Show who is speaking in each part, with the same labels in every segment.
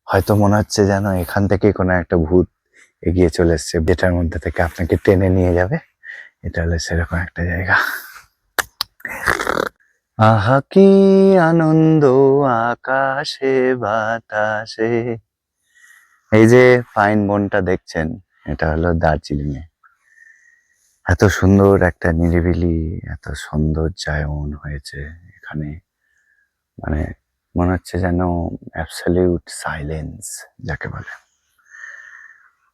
Speaker 1: হয়তো মনে হচ্ছে যেন এখান থেকে কোনো একটা ভূত এগিয়ে চলে এসছে, যেটার মধ্যে থেকে আপনাকে টেনে নিয়ে যাবে। এটা হলো সেরকম একটা জায়গা। আহা কি আনন্দ আকাশে বাতাসে। এই যে পাইন বনটা দেখছেন, এটা হলো দার্জিলিং এ। এত সুন্দর একটা নিরিবিলি, এত সৌন্দর্যায়ন হয়েছে এখানে, মানে মনে হচ্ছে যেন অ্যাবসলিউট সাইলেন্স যাকে বলে।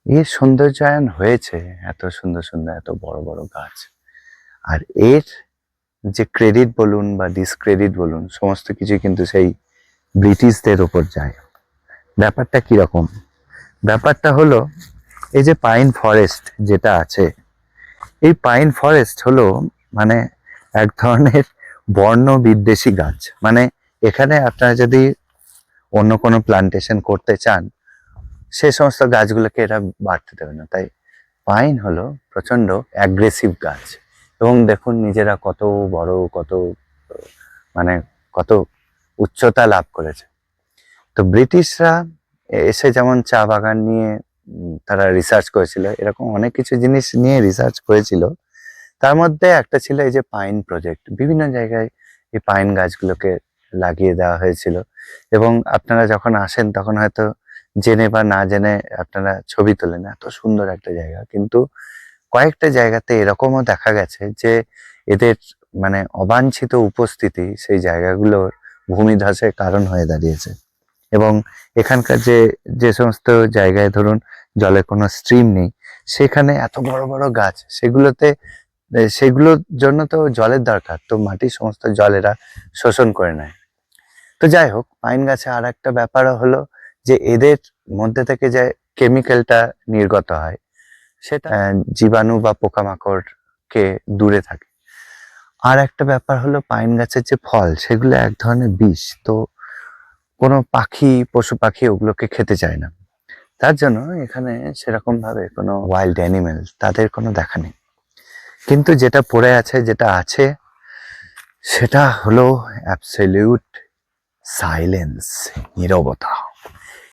Speaker 1: এর সৌন্দর্যায়ন হয়েছে এত সুন্দর সুন্দর, এত বড় বড় গাছ। আর এর যে ক্রেডিট বলুন বা ডিসক্রেডিট বলুন, সমস্ত কিছু কিন্তু সেই ব্রিটিশদের ওপর যায়। ব্যাপারটা কিরকম? ব্যাপারটা হলো, এই যে পাইন ফরেস্ট যেটা আছে, এই পাইন ফরেস্ট হলো মানে এক ধরনের বর্ণ বিদ্বেষী গাছ। মানে এখানে আপনারা যদি অন্য কোনো প্লান্টেশন করতে চান, সে সমস্ত গাছগুলোকে এরা বাড়তে দেবে না। তাই পাইন হলো প্রচন্ড অ্যাগ্রেসিভ গাছ। এবং দেখুন নিজেরা কত বড়, কত মানে কত উচ্চতা লাভ করেছে। তো ব্রিটিশরা এসে যেমন চা বাগান নিয়ে তারা রিসার্চ করেছিল, এরকম অনেক কিছু জিনিস নিয়ে রিসার্চ করেছিল। তার মধ্যে একটা ছিল এই যে পাইন প্রজেক্ট। বিভিন্ন জায়গায় এই পাইন গাছগুলোকে লাগিয়ে দেওয়া হয়েছিল। এবং আপনারা যখন আসেন তখন হয়তো জেনে বা না জেনে আপনারা ছবি তোলেন, এত সুন্দর একটা জায়গা। কিন্তু কয়েকটা জায়গাতে এরকমও দেখা গেছে যে এদের মানে অবাঞ্ছিত উপস্থিতি সেই জায়গাগুলোর ভূমিধসের কারণ হয়ে দাঁড়িয়েছে। এবং এখানকার যে যে সমস্ত জায়গায় ধরুন জলে কোনো স্ট্রিম নেই, সেখানে এত বড় বড় গাছ, সেগুলোর জন্য তো জলের দরকার, তো মাটির সমস্ত জল এরা শোষণ করে নেয়। তো যাই হোক, পাইন গাছে আর একটা ব্যাপারও হলো যে এদের মধ্যে থেকে যে কেমিক্যালটা নির্গত হয়, সেটা জীবাণু বা পোকামাকড়কে দূরে থাকে। আর একটা ব্যাপার হলো পাইন গাছের যে ফল, সেগুলো এক ধরনের বিষ। তো কোনো পাখি, পশু পাখি ওগুলোকে খেতে চায় না। তার জন্য এখানে সেরকম ভাবে কোনো ওয়াইল্ড অ্যানিমেল তাদের কোনো দেখা নেই। কিন্তু যেটা পড়ে আছে, যেটা আছে, সেটা হলো অ্যাবসলিউট সাইলেন্স, নীরবতা।